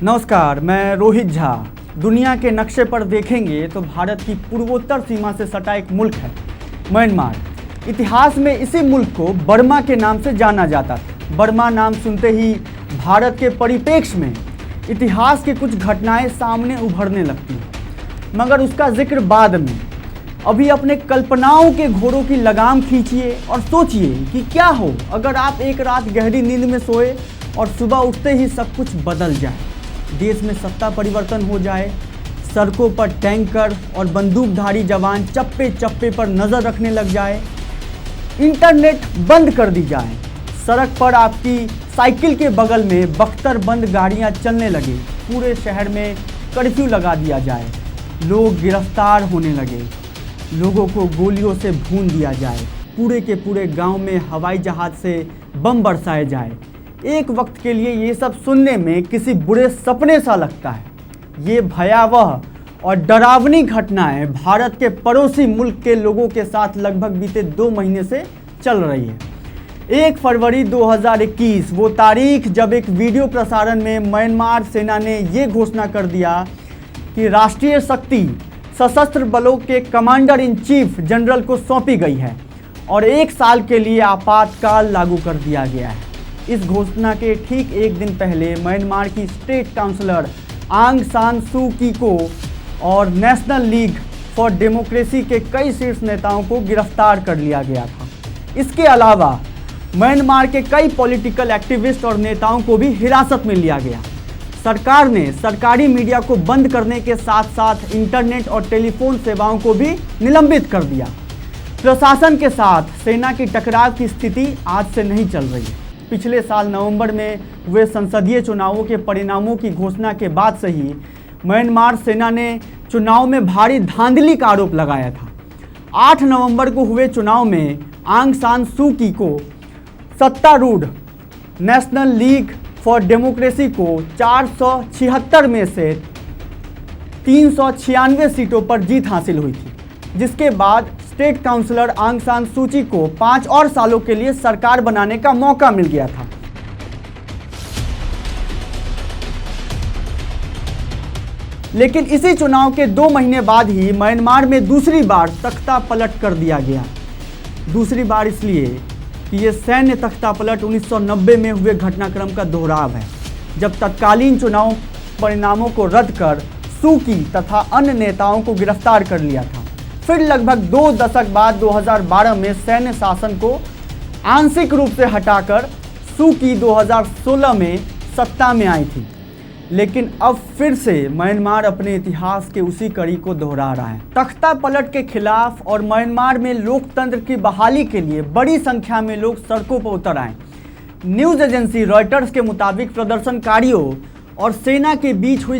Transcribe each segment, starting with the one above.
नमस्कार, मैं रोहित झा। दुनिया के नक्शे पर देखेंगे तो भारत की पूर्वोत्तर सीमा से सटा एक मुल्क है म्यांमार। इतिहास में इसी मुल्क को बर्मा के नाम से जाना जाता था। बर्मा नाम सुनते ही भारत के परिप्रेक्ष्य में इतिहास की कुछ घटनाएं सामने उभरने लगती हैं, मगर उसका जिक्र बाद में। अभी अपने कल्पनाओं के घोड़ों की लगाम खींचिए और सोचिए कि क्या हो अगर आप एक रात गहरी नींद में सोए और सुबह उठते ही सब कुछ बदल जाए। देश में सत्ता परिवर्तन हो जाए, सड़कों पर टैंकर और बंदूकधारी जवान चप्पे चप्पे पर नज़र रखने लग जाए, इंटरनेट बंद कर दी जाए, सड़क पर आपकी साइकिल के बगल में बख्तर बंद गाड़ियां चलने लगे, पूरे शहर में कर्फ्यू लगा दिया जाए, लोग गिरफ्तार होने लगे, लोगों को गोलियों से भून दिया जाए, पूरे के पूरे गांव में हवाई जहाज़ से बम बरसाए जाए। एक वक्त के लिए ये सब सुनने में किसी बुरे सपने सा लगता है। ये भयावह और डरावनी घटनाएं भारत के पड़ोसी मुल्क के लोगों के साथ लगभग बीते 2 महीने से चल रही है। 1 फरवरी 2021 वो तारीख जब एक वीडियो प्रसारण में म्यांमार सेना ने ये घोषणा कर दिया कि राष्ट्रीय शक्ति सशस्त्र बलों के कमांडर इन चीफ जनरल को सौंपी गई है और 1 साल के लिए आपातकाल लागू कर दिया गया है। इस घोषणा के ठीक एक दिन पहले म्यांमार की स्टेट काउंसलर आंग सान सू की को और नेशनल लीग फॉर डेमोक्रेसी के कई शीर्ष नेताओं को गिरफ्तार कर लिया गया था। इसके अलावा म्यांमार के कई पॉलिटिकल एक्टिविस्ट और नेताओं को भी हिरासत में लिया गया। सरकार ने सरकारी मीडिया को बंद करने के साथ साथ इंटरनेट और टेलीफोन सेवाओं को भी निलंबित कर दिया। प्रशासन के साथ सेना की टकराव की स्थिति आज से नहीं चल रही है। पिछले साल नवंबर में हुए संसदीय चुनावों के परिणामों की घोषणा के बाद से ही म्यांमार सेना ने चुनाव में भारी धांधली का आरोप लगाया था। 8 नवंबर को हुए चुनाव में आंग सान सू की को सत्तारूढ़ नेशनल लीग फॉर डेमोक्रेसी को 476 में से 396 सीटों पर जीत हासिल हुई थी, जिसके बाद स्टेट काउंसलर आंग सान सू की को 5 और सालों के लिए सरकार बनाने का मौका मिल गया था। लेकिन इसी चुनाव के 2 महीने बाद ही म्यांमार में दूसरी बार तख्ता पलट कर दिया गया। दूसरी बार इसलिए कि ये सैन्य तख्ता पलट 1990 में हुए घटनाक्रम का दोहराव है, जब तत्कालीन चुनाव परिणामों को रद्द कर सू की तथा अन्य नेताओं को गिरफ्तार कर लिया था। फिर लगभग 2 दशक बाद 2012 में सैन्य शासन को आंशिक रूप से हटाकर सू की 2016 में सत्ता में आई थी। लेकिन अब फिर से म्यांमार अपने इतिहास के उसी कड़ी को दोहरा रहा है। तख्ता पलट के खिलाफ और म्यांमार में लोकतंत्र की बहाली के लिए बड़ी संख्या में लोग सड़कों पर उतर आए। न्यूज़ एजेंसी रॉयटर्स के मुताबिक प्रदर्शनकारियों और सेना के बीच हुई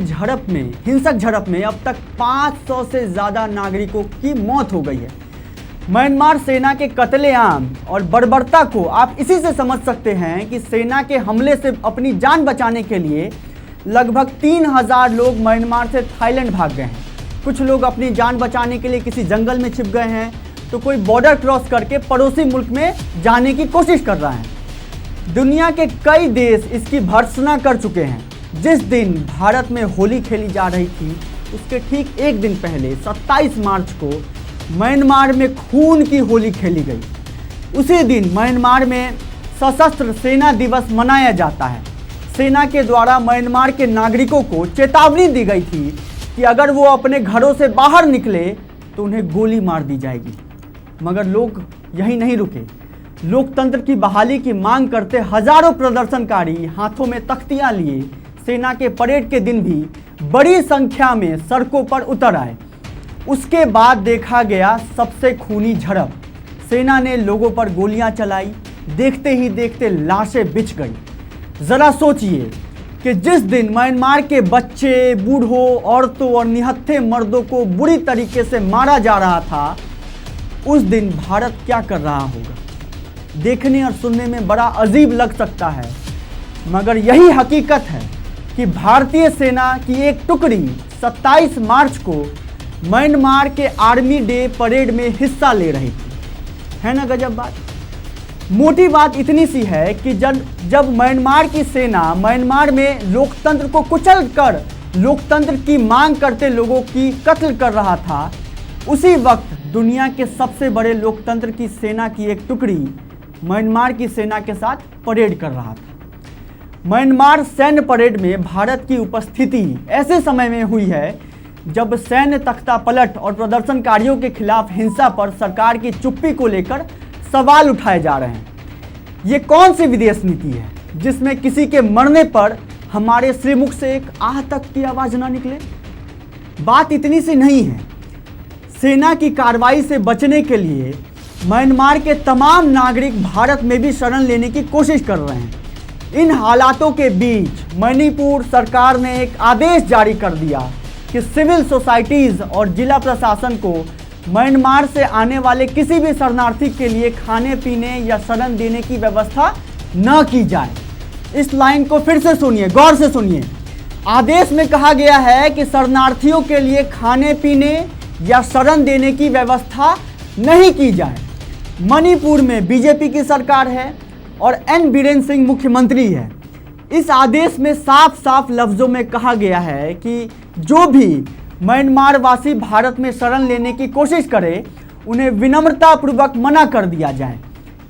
हिंसक झड़प में अब तक 500 से ज़्यादा नागरिकों की मौत हो गई है। म्यांमार सेना के कत्लेआम और बर्बरता को आप इसी से समझ सकते हैं कि सेना के हमले से अपनी जान बचाने के लिए लगभग 3000 लोग म्यांमार से थाईलैंड भाग गए हैं। कुछ लोग अपनी जान बचाने के लिए किसी जंगल में छिप गए हैं, तो कोई बॉर्डर क्रॉस करके पड़ोसी मुल्क में जाने की कोशिश कर रहा है। दुनिया के कई देश इसकी भर्त्सना कर चुके हैं। जिस दिन भारत में होली खेली जा रही थी, उसके ठीक एक दिन पहले 27 मार्च को म्यांमार में खून की होली खेली गई। उसी दिन म्यांमार में सशस्त्र सेना दिवस मनाया जाता है। सेना के द्वारा म्यांमार के नागरिकों को चेतावनी दी गई थी कि अगर वो अपने घरों से बाहर निकले तो उन्हें गोली मार दी जाएगी। मगर लोग यही नहीं रुके। लोकतंत्र की बहाली की मांग करते हजारों प्रदर्शनकारी हाथों में तख्तियां लिए सेना के परेड के दिन भी बड़ी संख्या में सड़कों पर उतर आए। उसके बाद देखा गया सबसे खूनी झड़प। सेना ने लोगों पर गोलियां चलाई, देखते ही देखते लाशें बिछ गई। जरा सोचिए कि जिस दिन म्यांमार के बच्चे, बूढ़ों, औरतों और निहत्थे मर्दों को बुरी तरीके से मारा जा रहा था, उस दिन भारत क्या कर रहा होगा। देखने और सुनने में बड़ा अजीब लग सकता है, मगर यही हकीकत है कि भारतीय सेना की एक टुकड़ी 27 मार्च को म्यांमार के आर्मी डे परेड में हिस्सा ले रही थी। है ना गजब बात। मोटी बात इतनी सी है कि जब म्यांमार की सेना म्यांमार में लोकतंत्र को कुचल कर लोकतंत्र की मांग करते लोगों की कत्ल कर रहा था, उसी वक्त दुनिया के सबसे बड़े लोकतंत्र की सेना की एक टुकड़ी म्यांमार की सेना के साथ परेड कर रहा था। म्यांमार सैन्य परेड में भारत की उपस्थिति ऐसे समय में हुई है जब सैन्य तख्तापलट और प्रदर्शनकारियों के खिलाफ हिंसा पर सरकार की चुप्पी को लेकर सवाल उठाए जा रहे हैं। ये कौन सी विदेश नीति है जिसमें किसी के मरने पर हमारे श्रीमुख से एक आह तक की आवाज ना निकले? बात इतनी सी नहीं है। सेना की कार्रवाई से बचने के लिए म्यांमार के तमाम नागरिक भारत में भी शरण लेने की कोशिश कर रहे हैं। इन हालातों के बीच मणिपुर सरकार ने एक आदेश जारी कर दिया कि सिविल सोसाइटीज और जिला प्रशासन को म्यांमार से आने वाले किसी भी शरणार्थी के लिए खाने पीने या शरण देने की व्यवस्था न की जाए। इस लाइन को फिर से सुनिए, गौर से सुनिए। आदेश में कहा गया है कि शरणार्थियों के लिए खाने पीने या शरण देने की व्यवस्था नहीं की जाए। मणिपुर में बीजेपी की सरकार है और एन बीरेन सिंह मुख्यमंत्री है। इस आदेश में साफ साफ लफ्जों में कहा गया है कि जो भी म्यांमार वासी भारत में शरण लेने की कोशिश करे उन्हें विनम्रतापूर्वक मना कर दिया जाए।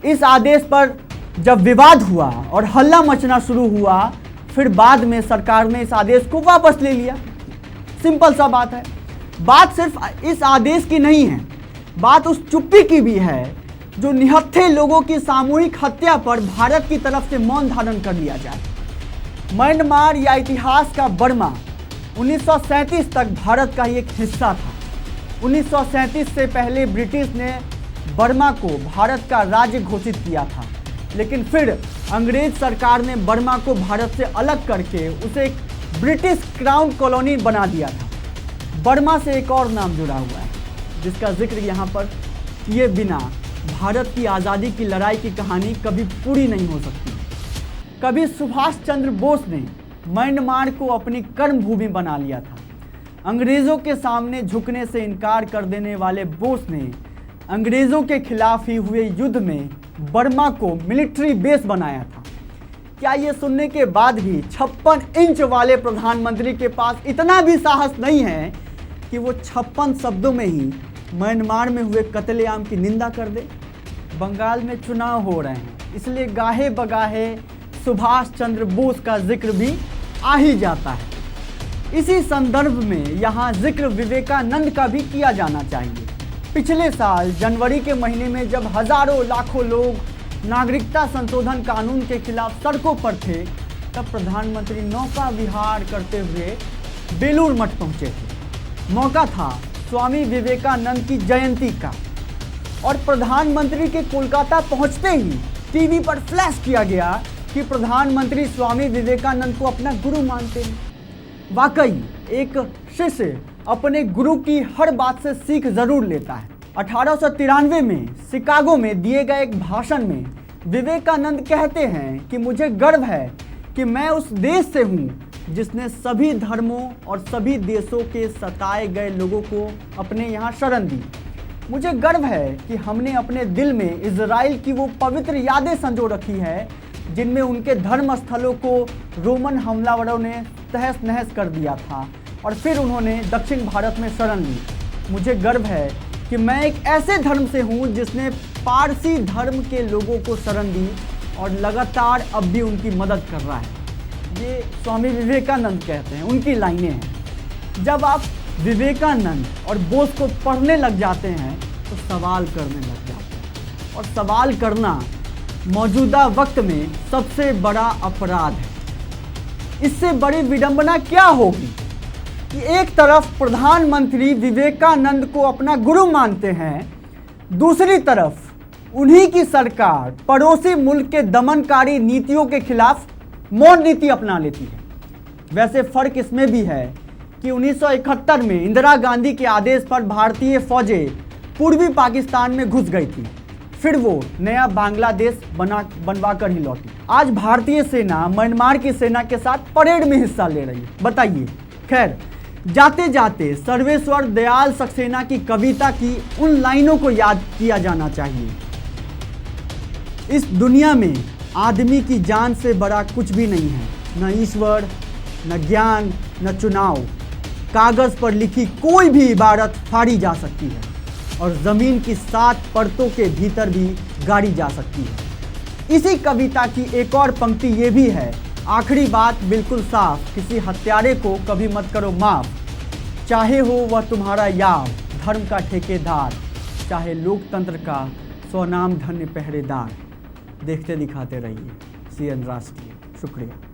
इस आदेश पर जब विवाद हुआ और हल्ला मचना शुरू हुआ, फिर बाद में सरकार ने इस आदेश को वापस ले लिया। सिंपल सा बात है। बात सिर्फ इस आदेश की नहीं है, बात उस चुप्पी की भी है जो निहत्थे लोगों की सामूहिक हत्या पर भारत की तरफ से मौन धारण कर लिया जाए। म्यांमार या इतिहास का बर्मा 1937 तक भारत का ही एक हिस्सा था। 1937 से पहले ब्रिटिश ने बर्मा को भारत का राज्य घोषित किया था, लेकिन फिर अंग्रेज सरकार ने बर्मा को भारत से अलग करके उसे एक ब्रिटिश क्राउन कॉलोनी बना दिया था। बर्मा से एक और नाम जुड़ा हुआ है जिसका जिक्र यहाँ पर किए बिना भारत की आज़ादी की लड़ाई की कहानी कभी पूरी नहीं हो सकती। कभी सुभाष चंद्र बोस ने म्यांमार को अपनी कर्मभूमि बना लिया था। अंग्रेज़ों के सामने झुकने से इनकार कर देने वाले बोस ने अंग्रेज़ों के खिलाफ ही हुए युद्ध में बर्मा को मिलिट्री बेस बनाया था। क्या ये सुनने के बाद भी 56 इंच वाले प्रधानमंत्री के पास इतना भी साहस नहीं है कि वो 56 शब्दों में ही म्यांमार में हुए कत्लेआम की निंदा कर दे? बंगाल में चुनाव हो रहे हैं, इसलिए गाहे बगाहे सुभाष चंद्र बोस का जिक्र भी आ ही जाता है। इसी संदर्भ में यहाँ जिक्र विवेकानंद का भी किया जाना चाहिए। पिछले साल जनवरी के महीने में जब हजारों लाखों लोग नागरिकता संशोधन कानून के खिलाफ सड़कों पर थे, तब प्रधानमंत्री नौका विहार करते हुए बेलूर मठ पहुंचे थे। मौका था स्वामी विवेकानंद की जयंती का, और प्रधानमंत्री के कोलकाता पहुंचते ही टीवी पर फ्लैश किया गया कि प्रधानमंत्री स्वामी विवेकानंद को अपना गुरु मानते हैं। वाकई एक शिष्य अपने गुरु की हर बात से सीख जरूर लेता है। 1893 में शिकागो में दिए गए एक भाषण में विवेकानंद कहते हैं कि मुझे गर्व है कि मैं उस देश से हूँ जिसने सभी धर्मों और सभी देशों के सताए गए लोगों को अपने यहाँ शरण दी। मुझे गर्व है कि हमने अपने दिल में इजराइल की वो पवित्र यादें संजो रखी है जिनमें उनके धर्म स्थलों को रोमन हमलावरों ने तहस नहस कर दिया था और फिर उन्होंने दक्षिण भारत में शरण ली। मुझे गर्व है कि मैं एक ऐसे धर्म से हूँ जिसने पारसी धर्म के लोगों को शरण दी और लगातार अब भी उनकी मदद कर रहा है। ये स्वामी विवेकानंद कहते हैं, उनकी लाइनें हैं। जब आप विवेकानंद और बोस को पढ़ने लग जाते हैं तो सवाल करने लग जाते हैं, और सवाल करना मौजूदा वक्त में सबसे बड़ा अपराध है। इससे बड़ी विडंबना क्या होगी कि एक तरफ प्रधानमंत्री विवेकानंद को अपना गुरु मानते हैं, दूसरी तरफ उन्हीं की सरकार पड़ोसी मुल्क के दमनकारी नीतियों के खिलाफ मौन नीति अपना लेती है। वैसे फर्क इसमें भी है कि 1971 में इंदिरा गांधी के आदेश पर भारतीय फौजें पूर्वी पाकिस्तान में घुस गई थी, फिर वो नया बांग्लादेश बनवा कर ही लौटी। आज भारतीय सेना म्यांमार की सेना के साथ परेड में हिस्सा ले रही है। बताइए। खैर, जाते जाते सर्वेश्वर दयाल सक्सेना की कविता की उन लाइनों को याद किया जाना चाहिए। इस दुनिया में आदमी की जान से बड़ा कुछ भी नहीं है, न ईश्वर, न ज्ञान, न चुनाव। कागज़ पर लिखी कोई भी इबारत फाड़ी जा सकती है और ज़मीन की 7 परतों के भीतर भी गाड़ी जा सकती है। इसी कविता की एक और पंक्ति ये भी है, आखिरी बात बिल्कुल साफ, किसी हत्यारे को कभी मत करो माफ़, चाहे हो वह तुम्हारा यार, धर्म का ठेकेदार, चाहे लोकतंत्र का स्वनाम धन्य पहरेदार। देखते दिखाते रहिए CN राष्ट्रीय। शुक्रिया।